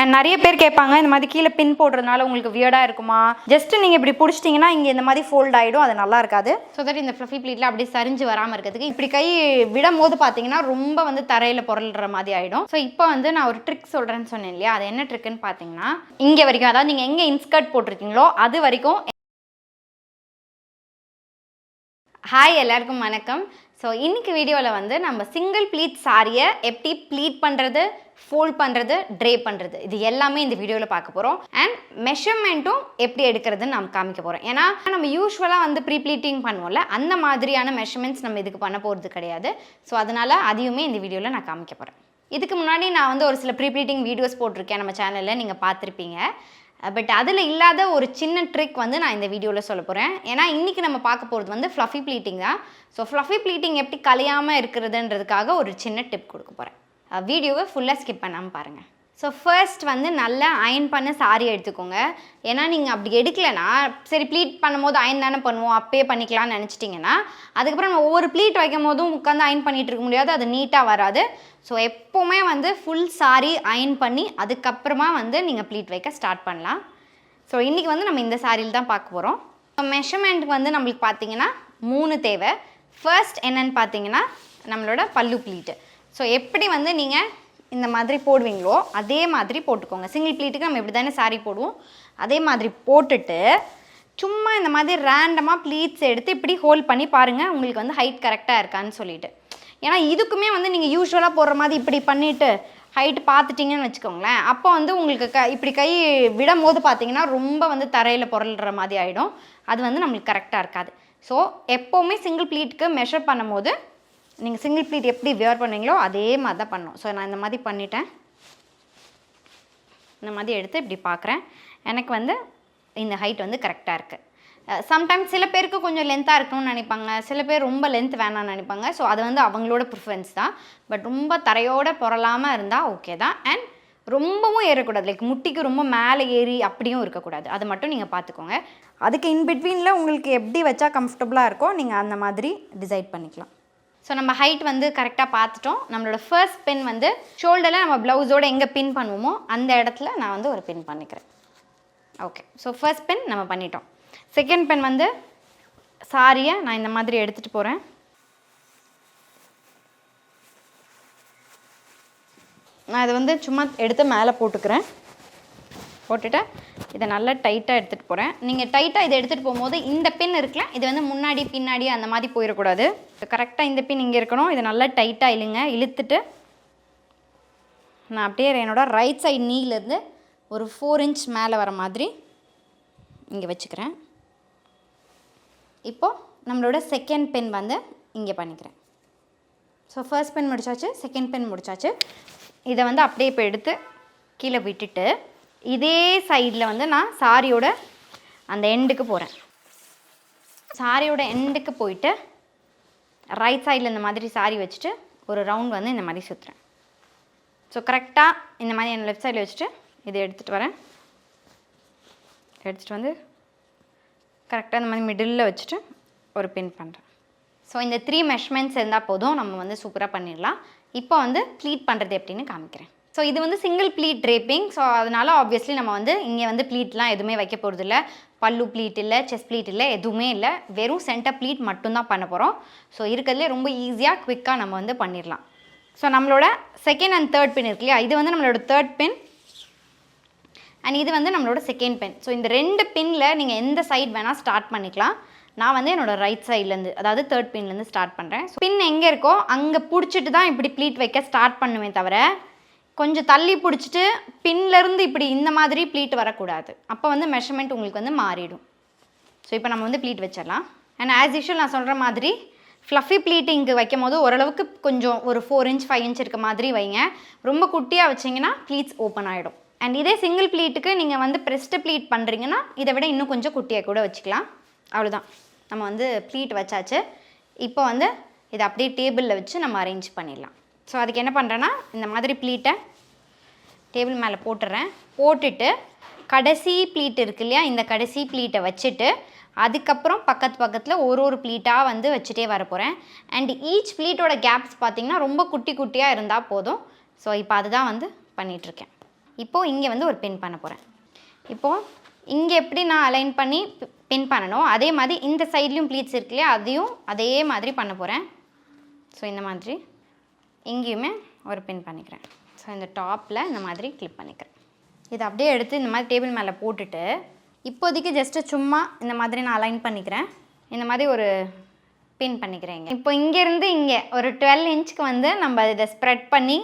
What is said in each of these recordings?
And நிறைய பேர் கேட்பாங்க இந்த மாதிரி கீழே பின் போடுறதுனால உங்களுக்கு வியர்டாக இருக்குமா, ஜஸ்ட் நீங்கள் இப்படி பிடிச்சிட்டிங்கன்னா இங்கே இந்த மாதிரி ஃபோல்ட் ஆகிடும், அது நல்லா இருக்காது. ஸோ தட் இந்த ஃப்ளஃபி ப்ளீட்டில் அப்படியே சரிஞ்சு வராமல் இருக்கிறதுக்கு இப்படி கை விடும் போது பார்த்தீங்கன்னா ரொம்ப வந்து தரையில் புரள்ற மாதிரி ஆகிடும். ஸோ இப்போ வந்து நான் ஒரு ட்ரிக் சொல்கிறேன்னு சொன்னேன் இல்லையா, அது என்ன ட்ரிக்குன்னு பார்த்தீங்கன்னா இங்கே வரைக்கும், அதாவது நீங்கள் எங்கே இன்ஸ்கர்ட் போட்டிருக்கீங்களோ அது வரைக்கும். ஹாய் எல்லாருக்கும் வணக்கம். ஸோ இன்றைக்கி வீடியோவில் வந்து நம்ம சிங்கிள் ப்ளீட் சாரியை எப்படி ப்ளீட் பண்ணுறது, ஃபோல்ட் பண்ணுறது, ட்ரே பண்ணுறது, இது எல்லாமே இந்த வீடியோவில் பார்க்க போகிறோம். அண்ட் மெஷர்மெண்ட்டும் எப்படி எடுக்கிறதுன்னு நம்ம காமிக்க போகிறோம். ஏன்னா நம்ம யூஸ்வலாக வந்து ப்ரீ ப்ளீட்டிங் பண்ணுவோம்ல, அந்த மாதிரியான மெஷர்மெண்ட்ஸ் நம்ம இதுக்கு பண்ண போகிறது கிடையாது. ஸோ அதனால் அதையுமே இந்த வீடியோவில் நான் காமிக்க போகிறேன். இதுக்கு முன்னாடி நான் வந்து ஒரு சில ப்ரீ ப்ளீட்டிங் வீடியோஸ் போட்டிருக்கேன் நம்ம சேனலில், நீங்கள் பார்த்துருப்பீங்க. பட் அதில் இல்லாத ஒரு சின்ன ட்ரிக் வந்து நான் இந்த வீடியோவில் சொல்ல போகிறேன். ஏன்னா இன்றைக்கி நம்ம பார்க்க போகிறது வந்து ஃப்ளஃபி ப்ளீட்டிங் தான். ஸோ ஃப்ளஃபி ப்ளீட்டிங் எப்படி கலையாமல் இருக்கிறதுன்றதுக்காக ஒரு சின்ன டிப் கொடுக்க போகிறேன். வீடியோவை ஃபுல்லாக ஸ்கிப் பண்ணாமல் பாருங்கள். ஸோ ஃபர்ஸ்ட் வந்து நல்லா அயன் பண்ண சாரி எடுத்துக்கோங்க. ஏன்னா நீங்கள் அப்படி எடுக்கலைன்னா, சரி ப்ளீட் பண்ணும்போது அயன் தானே பண்ணுவோம், அப்பயே பண்ணிக்கலாம்னு நினச்சிட்டிங்கன்னா அதுக்கப்புறம் நம்ம ஒவ்வொரு ப்ளீட் வைக்கும் போதும் உட்காந்து அயன் பண்ணிகிட்டு இருக்க முடியாது, அது நீட்டாக வராது. ஸோ எப்போவுமே வந்து ஃபுல் சாரி அயன் பண்ணி அதுக்கப்புறமா வந்து நீங்கள் ப்ளீட் வைக்க ஸ்டார்ட் பண்ணலாம். ஸோ இன்றைக்கி வந்து நம்ம இந்த சாரியில் தான் பார்க்க போகிறோம். மெஷர்மெண்ட்டுக்கு வந்து நம்மளுக்கு பார்த்தீங்கன்னா 3 தேவை. ஃபர்ஸ்ட் என்னென்னு பார்த்தீங்கன்னா நம்மளோட பல்லு ப்ளீட்டு. ஸோ எப்படி வந்து நீங்கள் இந்த மாதிரி போடுவீங்களோ அதே மாதிரி போட்டுக்கோங்க. சிங்கிள் ப்ளீட்டுக்கு நம்ம எப்படி தானே சாரீ போடுவோம், அதே மாதிரி போட்டுட்டு சும்மா இந்த மாதிரி ரேண்டமாக ப்ளீட்ஸ் எடுத்து இப்படி ஹோல்ட் பண்ணி பாருங்கள் உங்களுக்கு வந்து ஹைட் கரெக்டாக இருக்கான்னு சொல்லிட்டு. ஏன்னா இதுக்குமே வந்து நீங்கள் யூஸ்வலாக போடுற மாதிரி இப்படி பண்ணிவிட்டு ஹைட் பார்த்துட்டிங்கன்னு வச்சுக்கோங்களேன், அப்போ வந்து உங்களுக்கு இப்படி கை விடும் போது பார்த்தீங்கன்னா ரொம்ப வந்து தரையில் புரள்ற மாதிரி ஆகிடும், அது வந்து நம்மளுக்கு கரெக்டாக இருக்காது. ஸோ எப்போவுமே சிங்கிள் ப்ளீட்டுக்கு மெஷர் பண்ணும் போது நீங்கள் சிங்கிள் ப்ளீட் எப்படி வியர் பண்ணுவீங்களோ அதே மாதிரி தான் பண்ணணும். ஸோ நான் இந்த மாதிரி பண்ணிட்டேன், இந்த மாதிரி எடுத்து இப்படி பார்க்குறேன், எனக்கு வந்து இந்த ஹைட் வந்து கரெக்டாக இருக்குது. சம்டைம்ஸ் சில பேருக்கு கொஞ்சம் லென்த்தாக இருக்கணும்னு நினைப்பாங்க, சில பேர் ரொம்ப லென்த் வேணாம்னு நினைப்பாங்க. ஸோ அது வந்து அவங்களோட ப்ரிஃபரன்ஸ் தான். பட் ரொம்ப தரையோடு புரளாமல் இருந்தால் ஓகே தான். அண்ட் ரொம்பவும் ஏறக்கூடாது, லைக் முட்டிக்கு ரொம்ப மேலே ஏறி அப்படியும் இருக்கக்கூடாது, அது மட்டும் நீங்கள் பார்த்துக்கோங்க. அதுக்கு இன்பிட்வீனில் உங்களுக்கு எப்படி வச்சா கம்ஃபர்டபுளாக இருக்கோ நீங்கள் அந்த மாதிரி டிசைட் பண்ணிக்கலாம். ஸோ நம்ம ஹைட் வந்து கரெக்டாக பார்த்துட்டோம். நம்மளோட ஃபர்ஸ்ட் பின் வந்து ஷோல்டரில் நம்ம ப்ளவுஸோடு எங்கே பின் பண்ணுவோமோ அந்த இடத்துல நான் வந்து ஒரு பின் பண்ணிக்கிறேன். ஓகே, ஸோ ஃபர்ஸ்ட் பின் நம்ம பண்ணிட்டோம். செகண்ட் பின் வந்து சாரியை நான் இந்த மாதிரி எடுத்துகிட்டு போகிறேன். நான் இதை வந்து சும்மா எடுத்து மேலே போட்டுக்கிறேன். போட்டுட்டு இதை நல்லா டைட்டாக எடுத்துகிட்டு போகிறேன். நீங்கள் டைட்டாக இதை எடுத்துகிட்டு போகும்போது இந்த பின் இருக்குல்ல, இது வந்து முன்னாடி பின்னாடி அந்த மாதிரி போயிடக்கூடாது. கரெக்டாக இந்த பின் இங்கே இருக்கணும். இதை நல்லா டைட்டாக இழுத்துட்டு நான் அப்படியே என்னோட ரைட் சைடு நீலேருந்து ஒரு 4 இன்ச் மேலே வர மாதிரி இங்கே வச்சுக்கிறேன். இப்போது நம்மளோட செகண்ட் பின் வந்து இங்கே பண்ணிக்கிறேன். ஸோ ஃபர்ஸ்ட் பின் முடிச்சாச்சு, செகண்ட் பின் முடிச்சாச்சு. இதை வந்து அப்படியே இப்போ எடுத்து கீழே விட்டுட்டு இதே சைடில் வந்து நான் சாரியோட அந்த எண்டுக்கு போகிறேன். சாரியோட எண்டுக்கு போயிட்டு ரைட் சைடில் இந்த மாதிரி சாரி வச்சுட்டு ஒரு ரவுண்ட் வந்து இந்த மாதிரி சுற்றுறேன். ஸோ கரெக்டாக இந்த மாதிரி என் லெஃப்ட் சைடில் வச்சுட்டு இதை எடுத்துகிட்டு வரேன். எடுத்துகிட்டு வந்து கரெக்டாக இந்த மாதிரி மிடில் வச்சுட்டு ஒரு பின் பண்ணுறேன். ஸோ இந்த 3 மெஷர்மெண்ட்ஸ் இருந்தால் போதும், நம்ம வந்து சூப்பராக பண்ணிடலாம். இப்போ வந்து ப்ளீட் பண்ணுறது எப்படின்னு காமிக்கிறேன். ஸோ இது வந்து சிங்கிள் ப்ளீட் ட்ரேப்பிங். ஸோ அதனால் ஆப்வியஸ்லி நம்ம வந்து இங்கே வந்து ப்ளீட்லாம் எதுவுமே வைக்க போகிறது இல்லை. பல்லு ப்ளீட் இல்லை, செஸ்ட் ப்ளீட் இல்லை, எதுவுமே இல்லை. வெறும் சென்டர் ப்ளீட் மட்டும்தான் பண்ண போகிறோம். ஸோ இருக்கிறதுலே ரொம்ப ஈஸியாக குவிக்காக நம்ம வந்து பண்ணிடலாம். ஸோ நம்மளோட செகண்ட் அண்ட் தேர்ட் பின் இருக்கு இல்லையா, இது வந்து நம்மளோட தேர்ட் பின் அண்ட் இது வந்து நம்மளோட செகண்ட் பின். ஸோ இந்த 2 பின்னில் நீங்கள் எந்த சைட் வேணால் ஸ்டார்ட் பண்ணிக்கலாம். நான் வந்து என்னோடய ரைட் சைட்லேருந்து, அதாவது தேர்ட் பின்லேருந்து ஸ்டார்ட் பண்ணுறேன். ஸோ பின் எங்கே இருக்கோ அங்கே பிடிச்சிட்டு தான் இப்படி ப்ளீட் வைக்க ஸ்டார்ட் பண்ணுவேன், தவிர கொஞ்சம் தள்ளி பிடிச்சிட்டு பின்லேருந்து இப்படி இந்த மாதிரி ப்ளீட் வரக்கூடாது. அப்போ வந்து மெஷர்மெண்ட் உங்களுக்கு வந்து மாறிடும். ஸோ இப்போ நம்ம வந்து ப்ளீட் வச்சிடலாம். அண்ட் ஆஸ் யூஷுவல் நான் சொல்கிற மாதிரி ஃப்ளஃபி ப்ளீட்டிங்கு வைக்கும் போது ஓரளவுக்கு கொஞ்சம் ஒரு 4 இன்ச் 5 இன்ச் இருக்க மாதிரி வைங்க. ரொம்ப குட்டியாக வச்சிங்கன்னா ப்ளீட்ஸ் ஓப்பன் ஆகிடும். அண்ட் இதே சிங்கிள் ப்ளீட்டுக்கு நீங்கள் வந்து ப்ரெஸ்டு ப்ளீட் பண்ணுறீங்கன்னா இதை விட இன்னும் கொஞ்சம் குட்டியாக கூட வச்சுக்கலாம். அவ்வளோதான், நம்ம வந்து ப்ளீட் வச்சாச்சு. இப்போ வந்து இதை அப்படியே டேபிளில் வச்சு நம்ம அரேஞ்ச் பண்ணிடலாம். ஸோ அதுக்கு என்ன பண்ணுறேன்னா இந்த மாதிரி ப்ளீட்டை டேபிள் மேலே போட்டுடுறேன். போட்டுட்டு கடைசி ப்ளீட் இருக்கு இல்லையா, இந்த கடைசி ப்ளீட்டை வச்சுட்டு அதுக்கப்புறம் பக்கத்தில் ஒரு ப்ளீட்டாக வந்து வச்சுட்டே வர போகிறேன். அண்ட் ஈச் ப்ளீட்டோட கேப்ஸ் பார்த்திங்கன்னா ரொம்ப குட்டி குட்டியாக இருந்தால் போதும். ஸோ இப்போ அதுதான் வந்து பண்ணிகிட்ருக்கேன். இப்போது இங்கே வந்து ஒரு பின் பண்ண போகிறேன். இப்போது இங்கே எப்படி நான் அலைன் பண்ணி பின் பண்ணணும், அதே மாதிரி இந்த சைட்லேயும் ப்ளீட்ஸ் இருக்கு இல்லையா, அதையும் அதே மாதிரி பண்ண போகிறேன். ஸோ இந்த மாதிரி இங்கேயுமே ஒரு பின் பண்ணிக்கிறேன். ஸோ இந்த டாப்பில் இந்த மாதிரி கிளிப் பண்ணிக்கிறேன். இதை அப்படியே எடுத்து இந்த மாதிரி டேபிள் மேலே போட்டுட்டு இப்போதைக்கு ஜஸ்ட்டு சும்மா இந்த மாதிரி நான் அலைன் பண்ணிக்கிறேன். இந்த மாதிரி ஒரு பின் பண்ணிக்கிறேன். இப்போ இங்கேருந்து இங்கே ஒரு 12 இன்ச்சுக்கு வந்து நம்ம இதை ஸ்ப்ரெட் பண்ணி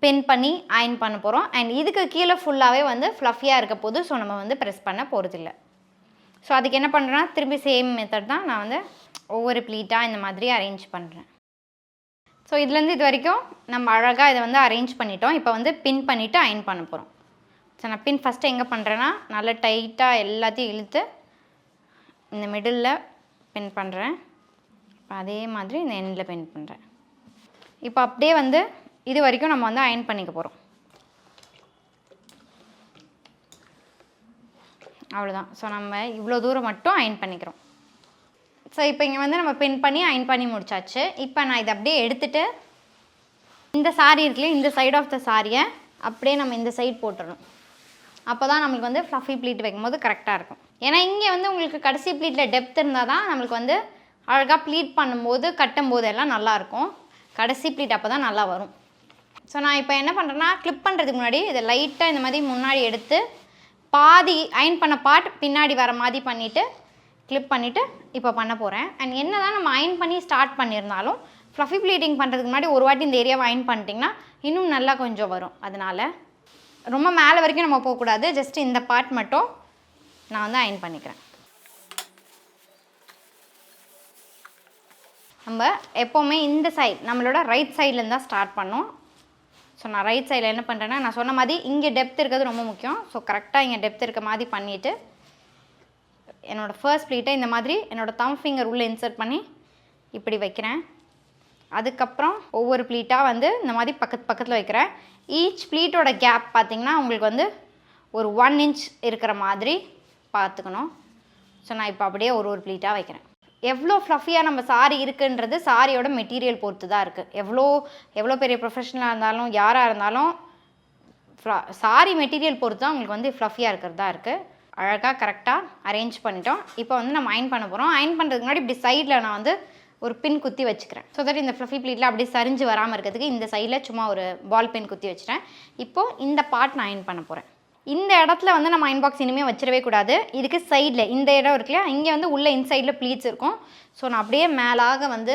பின் பண்ணி அயன் பண்ண போகிறோம். அண்ட் இதுக்கு கீழே ஃபுல்லாகவே வந்து ஃப்ளஃபியாக இருக்க போது. ஸோ நம்ம வந்து ப்ரெஸ் பண்ண போகிறதில்ல. ஸோ அதுக்கு என்ன பண்ணுறேன்னா திரும்பி சேம் மெத்தட் தான் நான் வந்து ஒவ்வொரு ப்ளீட்டாக இந்த மாதிரி அரேஞ்ச் பண்ணுறேன். ஸோ இதுலேருந்து இது வரைக்கும் நம்ம அழகாக இதை வந்து அரேஞ்ச் பண்ணிட்டோம். இப்போ வந்து பின் பண்ணிவிட்டு அயன் பண்ண போகிறோம். ஸோ நான் பின் ஃபஸ்ட்டு எங்கே பண்ணுறேன்னா நல்லா டைட்டாக எல்லாத்தையும் இழுத்து இந்த மிடில் பின் பண்ணுறேன். இப்போ அதே மாதிரி இந்த எண்டில் பின் பண்ணுறேன். இப்போ அப்படியே வந்து இது வரைக்கும் நம்ம வந்து அயன் பண்ணிக்க போகிறோம். அவ்வளோதான். ஸோ நம்ம இவ்வளோ தூரம் மட்டும் அயன் பண்ணிக்கிறோம். ஸோ இப்போ இங்கே வந்து நம்ம பின் பண்ணி அயன் பண்ணி முடிச்சாச்சு. இப்போ நான் இதை அப்படியே எடுத்துகிட்டு இந்த சாரீ இருக்குல்லையே, இந்த சைட் ஆஃப் த சாரியை அப்படியே நம்ம இந்த சைட் போட்டுடணும். அப்போ தான் நம்மளுக்கு வந்து ஃப்ளஃபி ப்ளீட் வைக்கும்போது கரெக்டாக இருக்கும். ஏன்னா இங்கே வந்து உங்களுக்கு கடைசி ப்ளீட்டில் டெப்த் இருந்தால் தான் நம்மளுக்கு வந்து அழகாக ப்ளீட் பண்ணும்போது கட்டும்போது எல்லாம் நல்லாயிருக்கும். கடைசி ப்ளீட் அப்போ தான் நல்லா வரும். ஸோ நான் இப்போ என்ன பண்ணுறேன்னா கிளிப் பண்ணுறதுக்கு முன்னாடி இதை லைட்டாக இந்த மாதிரி முன்னாடி எடுத்து பாதி அயன் பண்ண பார்ட் பின்னாடி வர மாதிரி பண்ணிவிட்டு கிளிப் பண்ணிவிட்டு இப்போ பண்ண போகிறேன். அண்ட் என்ன தான் நம்ம அயன் பண்ணி ஸ்டார்ட் பண்ணியிருந்தாலும் ஃப்ளஃபி ப்ளீட்டிங் பண்ணுறதுக்கு முன்னாடி ஒரு வாட்டி இந்த ஏரியாவை அயன் பண்ணிட்டிங்கன்னா இன்னும் நல்லா கொஞ்சம் வரும். அதனால் ரொம்ப மேலே வரைக்கும் நம்ம போகக்கூடாது. ஜஸ்ட் இந்த பார்ட் மட்டும் நான் வந்து அயன் பண்ணிக்கிறேன். நம்ம எப்போவுமே இந்த சைட் நம்மளோட ரைட் சைட்லேருந்து தான் ஸ்டார்ட் பண்ணோம். ஸோ நான் ரைட் சைடில் என்ன பண்ணுறேன்னா நான் சொன்ன மாதிரி இங்கே டெப்த் இருக்கிறது ரொம்ப முக்கியம். ஸோ கரெக்டாக இங்கே டெப்த் இருக்க மாதிரி பண்ணிவிட்டு என்னோடய ஃபர்ஸ்ட் ப்ளீட்டை இந்த மாதிரி என்னோடய தம் ஃபிங்கர் உள்ளே இன்சர்ட் பண்ணி இப்படி வைக்கிறேன். அதுக்கப்புறம் ஒவ்வொரு ப்ளீட்டாக வந்து இந்த மாதிரி பக்கத்தில் வைக்கிறேன். ஈச் ப்ளீட்டோட கேப் பார்த்திங்கன்னா உங்களுக்கு வந்து ஒரு 1 இன்ச் இருக்கிற மாதிரி பார்த்துக்கணும். ஸோ நான் இப்போ அப்படியே ஒரு ப்ளீட்டாக வைக்கிறேன். எவ்வளோ ஃப்ளஃபியாக நம்ம சாரி இருக்குன்றது சாரியோட மெட்டீரியல் பொறுத்து தான் இருக்குது. எவ்வளோ பெரிய ப்ரொஃபஷனலாக இருந்தாலும் யாராக இருந்தாலும் சாரி மெட்டீரியல் பொறுத்து தான் உங்களுக்கு வந்து ஃப்ளஃபியாக இருக்கிறதா இருக்குது. அழகாக கரெக்டாக அரேஞ்ச் பண்ணிட்டோம். இப்போ வந்து நம்ம அயன் பண்ண போகிறோம். அயன் பண்ணுறதுக்கு முன்னாடி இப்படி சைடில் நான் வந்து ஒரு பின் குத்தி வச்சுக்கிறேன். ஸோ தட் இந்த ஃப்ளஃபி ப்ளீட்டில் அப்படியே சரிஞ்சு வராமல் இருக்கிறதுக்கு இந்த சைடில் சும்மா ஒரு பால் பின் குத்தி வச்சுட்டேன். இப்போது இந்த பார்ட் நான் அயன் பண்ண போகிறேன். இந்த இடத்துல வந்து நம்ம அயன் பாக்ஸ் இனிமேல் வச்சிடவே கூடாது. இதுக்கு சைடில் இந்த இடம் இருக்கு இல்லையா, இங்கே வந்து உள்ள இன்சைடில் ப்ளீட்ஸ் இருக்கும். ஸோ நான் அப்படியே மேலாக வந்து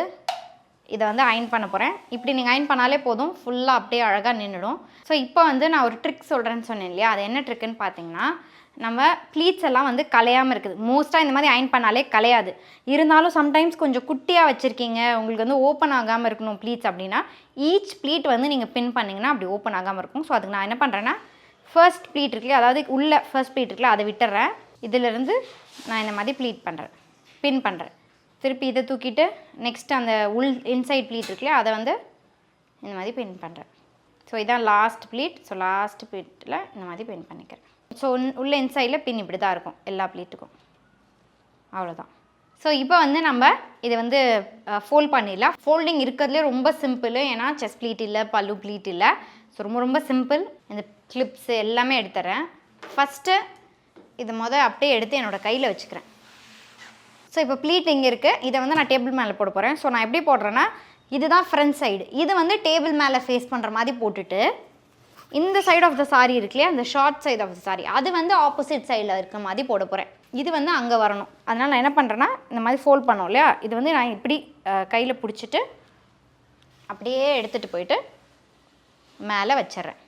இதை வந்து அயன் பண்ண போகிறேன். இப்படி நீங்கள் அயன் பண்ணாலே போதும், ஃபுல்லாக அப்படியே அழகாக நின்றுடும். ஸோ இப்போ வந்து நான் ஒரு ட்ரிக் சொல்கிறேன்னு சொன்னேன் இல்லையா, அது என்ன ட்ரிக்குன்னு பார்த்தீங்கன்னா நம்ம ப்ளீட்ஸ் எல்லாம் வந்து கலையாமல் இருக்குது. மோஸ்ட்டாக இந்த மாதிரி அயன் பண்ணாலே கலையாது. இருந்தாலும் சம்டைம்ஸ் கொஞ்சம் குட்டியாக வச்சுருக்கீங்க, உங்களுக்கு வந்து ஓப்பன் ஆகாமல் இருக்கணும் ப்ளீட்ஸ் அப்படின்னா ஈச் ப்ளீட் வந்து நீங்கள் பின் பண்ணிங்கன்னா அப்படி ஓப்பன் ஆகாமல் இருக்கும். ஸோ அதுக்கு நான் என்ன பண்ணுறேன்னா ஃபர்ஸ்ட் ப்ளீட் இருக்குல்லையா, அதாவது உள்ள ஃபர்ஸ்ட் ப்ளீட் இருக்குல்ல, அதை விட்டுறேன். இதிலிருந்து நான் இந்த மாதிரி ப்ளீட் பண்ணுறேன், பின் பண்ணுறேன். திருப்பி இதை தூக்கிட்டு நெக்ஸ்ட் அந்த இன்சைட் ப்ளீட் இருக்குல்லையா, அதை வந்து இந்த மாதிரி பின் பண்ணுறேன். ஸோ இதான் லாஸ்ட் ப்ளீட். ஸோ லாஸ்ட் ப்ளீட்டில் இந்த மாதிரி பின் பண்ணிக்கிறேன். ஸோ உள்ள இன்சைடில் பின் இப்படி தான் இருக்கும் எல்லா ப்ளீட்டுக்கும். அவ்வளோதான். ஸோ இப்போ வந்து நம்ம இதை வந்து ஃபோல்ட் பண்ணிடலாம். ஃபோல்டிங் இருக்கிறதுலே ரொம்ப சிம்பிள். ஏன்னா செஸ்ட் ப்ளீட் இல்லை, பல்லு ப்ளீட் இல்லை. ஸோ ரொம்ப சிம்பிள். இந்த கிளிப்ஸு எல்லாமே எடுத்துறேன். ஃபஸ்ட்டு இதை அப்படியே எடுத்து என்னோடய கையில் வச்சுக்கிறேன். ஸோ இப்போ ப்ளீட் இங்கே இருக்குது, இதை வந்து நான் டேபிள் மேலே போட போகிறேன். ஸோ நான் எப்படி போடுறேன்னா இதுதான் ஃப்ரண்ட் சைடு, இது வந்து டேபிள் மேலே ஃபேஸ் பண்ணுற மாதிரி போட்டுட்டு இந்த சைடு ஆஃப் த சாரி இருக்கு இல்லையா, அந்த short side of the sari அது வந்து ஆப்போசிட் சைடில் இருக்க மாதிரி போட போகிறேன். இது வந்து அங்கே வரணும். அதனால் நான் என்ன பண்ணுறேன்னா இந்த மாதிரி ஃபோல்ட் பண்ணோம் இல்லையா, இது வந்து நான் இப்படி கையில் பிடிச்சிட்டு அப்படியே எடுத்துகிட்டு போயிட்டு மேலே வச்சிட்றேன்.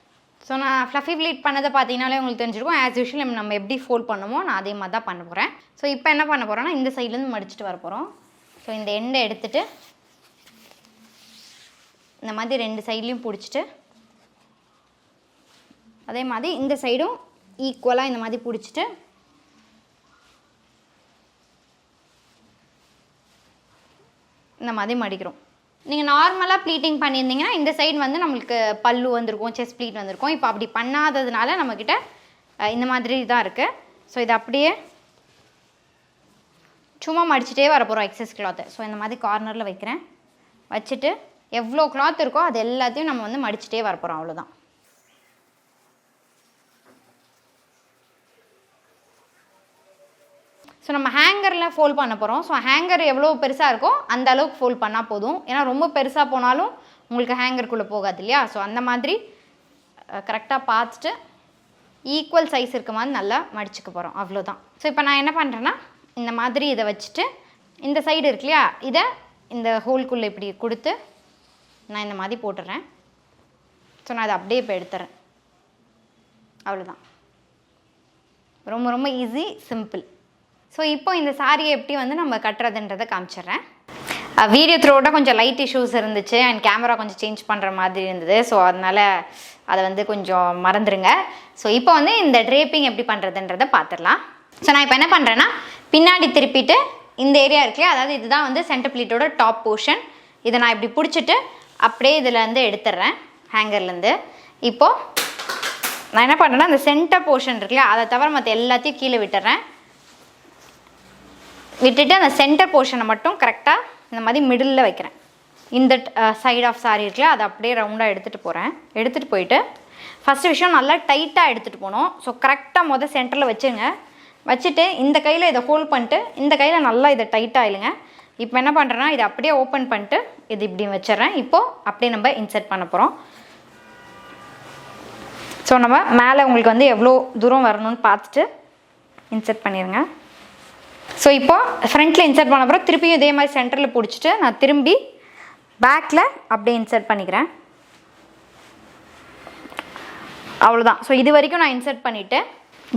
ஸோ நான் ஃப்ளஃபி ப்ளீட் பண்ணதை பார்த்தீங்கனாலே உங்களுக்கு தெரிஞ்சிருக்கும். ஆஸ் யூஷுவல் நம்ம எப்படி ஃபோல்ட் பண்ணுமோ நான் அதே மாதிரி தான் பண்ண போகிறேன். ஸோ இப்போ என்ன பண்ண போகிறோன்னா இந்த சைட்லேருந்து மடிச்சுட்டு வர போகிறோம். ஸோ இந்த எண்டை எடுத்துகிட்டு இந்த மாதிரி 2 சைட்லேயும் பிடிச்சிட்டு அதே மாதிரி இந்த சைடும் ஈக்குவலாக இந்த மாதிரி பிடிச்சிட்டு இந்த மாதிரி மடிக்கிறோம். நீங்கள் நார்மலாக ப்ளீட்டிங் பண்ணியிருந்தீங்கன்னா இந்த சைடு வந்து நம்மளுக்கு பல்லு வந்திருக்கும், செஸ்ட் ப்ளீட் வந்திருக்கும். இப்போ அப்படி பண்ணாததுனால நம்மக்கிட்ட இந்த மாதிரி தான் இருக்குது. ஸோ இதை அப்படியே சும்மா மடிச்சுட்டே வர போகிறோம் எக்ஸஸ் கிளாத்தை. ஸோ இந்த மாதிரி கார்னரில் வைக்கிறேன். வச்சுட்டு எவ்வளோ கிளாத் இருக்கோ அது எல்லாத்தையும் நம்ம வந்து மடிச்சுட்டே வர போகிறோம். அவ்வளோதான். ஸோ நம்ம ஹேங்கரில் ஃபோல்ட் பண்ண போகிறோம். ஸோ ஹேங்கர் எவ்வளோ பெருசாக இருக்கோ அந்த அளவுக்கு ஃபோல்ட் பண்ணால் போதும். ஏன்னா ரொம்ப பெருசாக போனாலும் உங்களுக்கு ஹேங்கருக்குள்ளே போகாது இல்லையா. ஸோ அந்த மாதிரி கரெக்டாக பார்த்துட்டு ஈக்குவல் சைஸ் இருக்க மாதிரி நல்லா மடிச்சுக்க போகிறோம், அவ்வளோதான். ஸோ இப்போ நான் என்ன பண்ணுறேன்னா இந்த மாதிரி இதை வச்சுட்டு இந்த சைடு இருக்கு இல்லையா, இதை இந்த ஹோல்குள்ளே இப்படி கொடுத்து நான் இந்த மாதிரி போட்டுடுறேன். ஸோ நான் அதை அப்படியே இப்போ எடுத்துறேன், அவ்வளோதான். ரொம்ப ரொம்ப ஈஸி, சிம்பிள். ஸோ இப்போ இந்த சாரியை எப்படி வந்து நம்ம கட்டுறதுன்றதை காமிச்சிட்றேன். வீடியோ த்ரோட கொஞ்சம் லைட் இஷ்யூஸ் இருந்துச்சு அண்ட் கேமரா கொஞ்சம் சேஞ்ச் பண்ணுற மாதிரி இருந்தது. ஸோ அதனால் அதை வந்து கொஞ்சம் மறந்துடுங்க. ஸோ இப்போ வந்து இந்த ட்ரேப்பிங் எப்படி பண்ணுறதுன்றதை பார்த்துடலாம். ஸோ நான் இப்போ என்ன பண்ணுறேன்னா பின்னாடி திருப்பிட்டு இந்த ஏரியா இருக்குல்லையா, அதாவது இதுதான் வந்து சென்டர் ப்ளீட்டோட டாப் போர்ஷன். இதை நான் இப்படி பிடிச்சிட்டு அப்படியே இதிலேருந்து எடுத்துடுறேன் ஹேங்கர்லேருந்து. இப்போது நான் என்ன பண்ணுறேன்னா இந்த சென்டர் போர்ஷன் இருக்குல்லையா, அதை தவிர மற்ற எல்லாத்தையும் கீழே விட்டுறேன். விட்டுட்டு அந்த சென்டர் போர்ஷனை மட்டும் கரெக்டாக இந்த மாதிரி மிடில் வைக்கிறேன். இந்த சைட் ஆஃப் சாரி இருக்குல்ல, அதை அப்படியே ரவுண்டாக எடுத்துகிட்டு போகிறேன். எடுத்துகிட்டு போயிட்டு ஃபஸ்ட்டு விஷயம் நல்லா டைட்டாக எடுத்துகிட்டு போகணும். ஸோ கரெக்டாக சென்டரில் வச்சுங்க. வச்சுட்டு இந்த கையில் இதை ஹோல்ட் பண்ணிட்டு இந்த கையில் நல்லா இதை டைட்டாக இல்லைங்க. இப்போ என்ன பண்ணுறேன்னா இதை அப்படியே ஓப்பன் பண்ணிட்டு இது இப்படி வச்சிட்றேன். இப்போது அப்படியே நம்ம இன்சர்ட் பண்ண போகிறோம். ஸோ நம்ம மேலே உங்களுக்கு வந்து எவ்வளோ தூரம் வரணும்னு பார்த்துட்டு இன்சர்ட் பண்ணிடுங்க. ஸோ இப்போ ஃப்ரண்ட்டில் இன்சர்ட் பண்ண அப்புறம் திருப்பியும் இதே மாதிரி சென்டரில் பிடிச்சிட்டு நான் திரும்பி பேக்கில் அப்படியே இன்சர்ட் பண்ணிக்கிறேன், அவ்வளோதான். ஸோ இது வரைக்கும் நான் இன்சர்ட் பண்ணிவிட்டு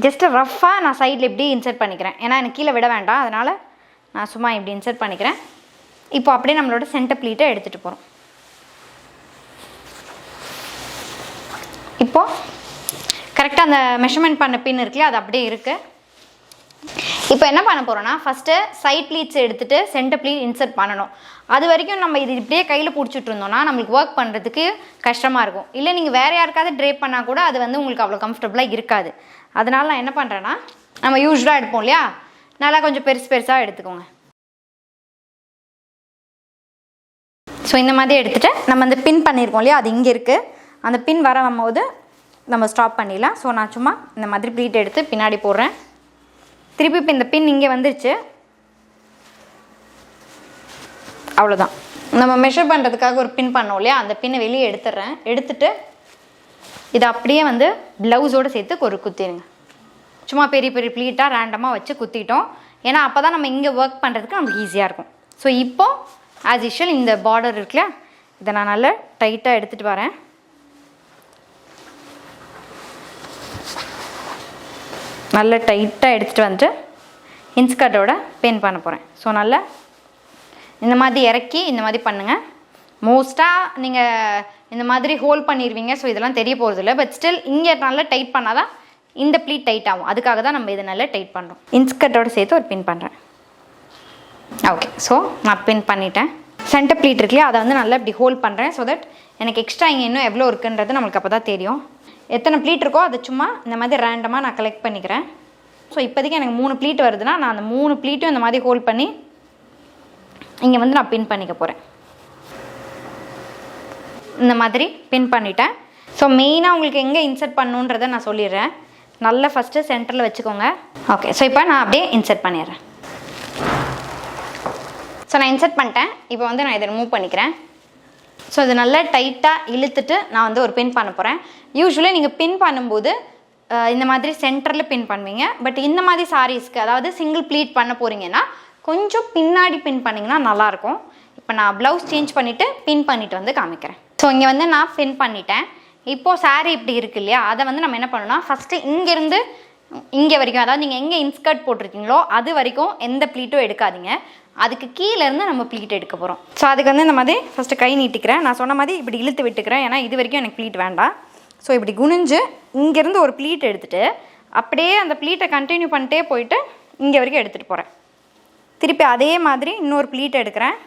ஜஸ்ட்டு ரஃப்பாக நான் சைடில் இப்படி இன்சர்ட் பண்ணிக்கிறேன். ஏன்னா எனக்கு கீழே விட வேண்டாம், அதனால் நான் சும்மா இப்படி இன்சர்ட் பண்ணிக்கிறேன். இப்போ அப்படியே நம்மளோட சென்டர் ப்ளீட்டை எடுத்துகிட்டு போகிறோம். இப்போது கரெக்டாக அந்த மெஷர்மெண்ட் பண்ண பின் இருக்குல்லையா, அது அப்படியே இருக்குது. இப்போ என்ன பண்ண போகிறோன்னா ஃபஸ்ட்டு சைட் ப்ளீட்ஸ் எடுத்துகிட்டு சென்டர் ப்ளீட் இன்சர்ட் பண்ணணும். அது வரைக்கும் நம்ம இது இப்படியே கையில் பிடிச்சிட்டு இருந்தோம்னா நம்மளுக்கு ஒர்க் பண்ணுறதுக்கு கஷ்டமாக இருக்கும். இல்லை நீங்கள் வேறு யாருக்காவது ட்ரேப் பண்ணால் கூட அது வந்து உங்களுக்கு அவ்வளோ கம்ஃபர்டபுளாக இருக்காது. அதனால் நான் என்ன பண்ணுறேன்னா நம்ம யூஸ்வலாக எடுப்போம் இல்லையா, நல்லா கொஞ்சம் பெருசாக எடுத்துக்கோங்க. ஸோ இந்த மாதிரி எடுத்துகிட்டு நம்ம அந்த பின் பண்ணியிருக்கோம் இல்லையா, அது இங்கே இருக்குது. அந்த பின் வரும்போது நம்ம ஸ்டாப் பண்ணிடலாம். ஸோ நான் சும்மா இந்த மாதிரி ப்ளீட் எடுத்து பின்னாடி போடுறேன். திருப்பி இப்போ இந்த பின் இங்கே வந்துருச்சு, அவ்வளோதான். நம்ம மெஷர் பண்ணுறதுக்காக ஒரு பின் பண்ணோம் இல்லையா, அந்த பின்னை வெளியே எடுத்துடுறேன். எடுத்துகிட்டு இதை அப்படியே வந்து ப்ளவுஸோடு சேர்த்து ஒரு குத்திடுங்க. சும்மா பெரிய ப்ளீட்டாக ரேண்டமாக வச்சு குத்திட்டோம். ஏன்னா அப்போ தான் நம்ம இங்கே ஒர்க் பண்ணுறதுக்கு நமக்கு ஈஸியாக இருக்கும். ஸோ இப்போது ஆஸ் யூஷுவல் இந்த பார்டர் இருக்குல்ல, இதை நான் நல்லா டைட்டாக எடுத்துகிட்டு வரேன். நல்லா டைட்டாக எடுத்துகிட்டு வந்துட்டு இன்ஸ்கர்ட்டோட பின் பண்ண போகிறேன். ஸோ நல்லா இந்த மாதிரி இறக்கி இந்த மாதிரி பண்ணுங்கள். மோஸ்ட்டாக நீங்கள் இந்த மாதிரி ஹோல்ட் பண்ணிடுவீங்க, ஸோ இதெல்லாம் தெரிய போகிறதில்ல. பட் ஸ்டில் இங்கே நல்லா டைட் பண்ணால் தான் இந்த ப்ளீட் டைட் ஆகும். அதுக்காக தான் நம்ம இதை நல்லா டைட் பண்ணுறோம். இன்ஸ்கர்ட்டோடு சேர்த்து ஒரு பின் பண்ணுறேன். ஓகே, ஸோ நான் பின் பண்ணிட்டேன். சென்டர் ப்ளீட் இருக்குல்லையா, அதை வந்து நல்லா இப்படி ஹோல்ட் பண்ணுறேன். ஸோ தட் எனக்கு எக்ஸ்ட்ரா இங்கே இன்னும் எவ்வளோ இருக்குன்றது நம்மளுக்கு அப்போ தான் தெரியும். எத்தனை ப்ளீட் இருக்கோ அதை சும்மா இந்த மாதிரி ரேண்டமாக நான் கலெக்ட் பண்ணிக்கிறேன். ஸோ இப்போதைக்கு எனக்கு 3 ப்ளீட் வருதுன்னா நான் அந்த 3 ப்ளீட்டும் இந்த மாதிரி ஹோல்ட் பண்ணி இங்கே வந்து நான் பின் பண்ணிக்க போகிறேன். இந்த மாதிரி பின் பண்ணிட்டேன். ஸோ மெயினாக உங்களுக்கு எங்கே இன்சர்ட் பண்ணணுன்றதை நான் சொல்லிடுறேன். நல்லா ஃபஸ்ட்டு சென்டரில் வச்சுக்கோங்க. ஓகே, ஸோ இப்போ நான் அப்படியே இன்சர்ட் பண்ணிடுறேன். ஸோ நான் இன்சர்ட் பண்ணிட்டேன். இப்போ வந்து நான் இதை ரிமூவ் பண்ணிக்கிறேன். ஸோ இது நல்லா டைட்டாக இழுத்துட்டு நான் வந்து ஒரு பின் பண்ண போகிறேன். யூஸ்வலாக நீங்கள் பின் பண்ணும்போது இந்த மாதிரி சென்டரில் பின் பண்ணுவீங்க. பட் இந்த மாதிரி சாரீஸ்க்கு, அதாவது சிங்கிள் ப்ளீட் பண்ண போகிறீங்கன்னா கொஞ்சம் பின்னாடி பின் பண்ணிங்கன்னா நல்லாயிருக்கும். இப்போ நான் ப்ளவுஸ் சேஞ்ச் பண்ணிவிட்டு பின் பண்ணிவிட்டு வந்து காமிக்கிறேன். ஸோ இங்கே வந்து நான் பின் பண்ணிட்டேன். இப்போது சாரீ இப்படி இருக்கு இல்லையா, அதை வந்து நம்ம என்ன பண்ணணும்னா ஃபஸ்ட்டு இங்கேருந்து இங்கே வரைக்கும், அதாவது நீங்கள் எங்கே இன்ஸ்கர்ட் போட்டிருக்கீங்களோ அது வரைக்கும் எந்த ப்ளீட்டும் எடுக்காதீங்க. அதுக்கு கீழேருந்து நம்ம ப்ளீட் எடுக்க போகிறோம். ஸோ அதுக்கு வந்து இந்த மாதிரி ஃபஸ்ட்டு கை நீட்டிக்கிறேன். நான் சொன்ன மாதிரி இப்படி இழுத்து விட்டுக்கிறேன், ஏன்னா இது வரைக்கும் எனக்கு ப்ளீட் வேண்டாம். ஸோ இப்படி குனிஞ்சு இங்கேருந்து ஒரு ப்ளீட் எடுத்துகிட்டு அப்படியே அந்த ப்ளீட்டை கண்டினியூ பண்ணிட்டே போயிட்டு இங்கே வரைக்கும் எடுத்துகிட்டு போகிறேன். திருப்பி அதே மாதிரி இன்னொரு ப்ளீட் எடுக்கிறேன்.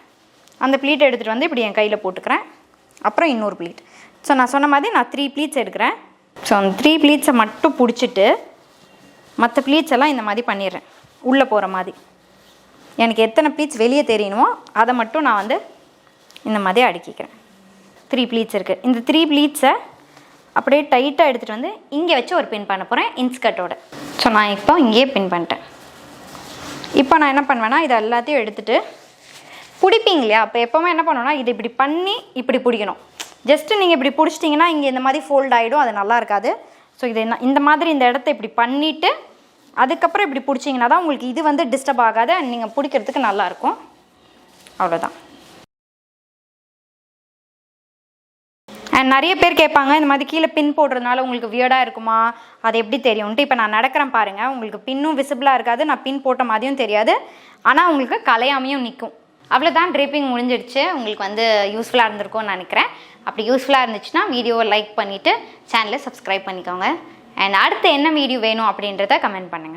அந்த ப்ளீட் எடுத்துகிட்டு வந்து இப்படி என் கையில் போட்டுக்கிறேன். அப்புறம் இன்னொரு ப்ளீட். ஸோ நான் சொன்ன மாதிரி நான் 3 ப்ளீட்ஸ் எடுக்கிறேன். ஸோ அந்த 3 ப்ளீட்ஸை மட்டும் பிடிச்சிட்டு மற்ற ப்ளீட்ஸ் எல்லாம் இந்த மாதிரி பண்ணிடுறேன், உள்ளே போகிற மாதிரி. எனக்கு எத்தனை ப்ளீட்ஸ் வெளியே தெரியணுமோ அதை மட்டும் நான் வந்து இந்த மாதிரி அடுக்கிக்கிறேன். 3 ப்ளீட்ஸ் இருக்குது. இந்த 3 ப்ளீட்ஸை அப்படியே டைட்டாக எடுத்துகிட்டு வந்து இங்கே வச்சு ஒரு பின் பண்ண போகிறேன் இன்ஸ்கர்ட்டோட. ஸோ நான் இப்போ இங்கேயே பின் பண்ணிட்டேன். இப்போ நான் என்ன பண்ணுவேன்னா இதை எல்லாத்தையும் எடுத்துகிட்டு பிடிப்பீங்க இல்லையா, அப்போ எப்போவுமே என்ன பண்ணுவோன்னா இது இப்படி பண்ணி இப்படி பிடிக்கணும். ஜஸ்ட்டு நீங்கள் இப்படி பிடிச்சிட்டிங்கன்னா இங்கே இந்த மாதிரி ஃபோல்ட் ஆகிடும், அது நல்லா இருக்காது. ஸோ இது என்ன இந்த மாதிரி இந்த இடத்த இப்படி பண்ணிவிட்டு அதுக்கப்புறம் இப்படி பிடிச்சிங்கன்னா தான் உங்களுக்கு இது வந்து டிஸ்டர்ப் ஆகாது அண்ட் நீங்கள் பிடிக்கிறதுக்கு நல்லாயிருக்கும். அவ்வளோதான். அண்ட் நிறைய பேர் கேட்பாங்க இந்த மாதிரி கீழே பின் போடுறதுனால உங்களுக்கு வியர்டாக இருக்குமா, அது எப்படி தெரியும்ன்ட்டு. இப்போ நான் நடக்கிறேன் பாருங்கள், உங்களுக்கு பின்னும் விசிபிளாக இருக்காது, நான் பின் போட்ட மாதிரியும் தெரியாது, ஆனால் உங்களுக்கு கலையாமையும் நிற்கும். அவ்வளோதான், ட்ரேப்பிங் முடிஞ்சிடுச்சு. உங்களுக்கு வந்து யூஸ்ஃபுல்லாக இருந்திருக்கும்னு நினைக்கிறேன். அப்படி யூஸ்ஃபுல்லாக இருந்துச்சுன்னா வீடியோவை லைக் பண்ணிவிட்டு சேனலை சப்ஸ்கிரைப் பண்ணிக்கோங்க. அண்ட் அடுத்து என்ன வீடியோ வேணும் அப்படின்றத கமெண்ட் பண்ணுங்கள்.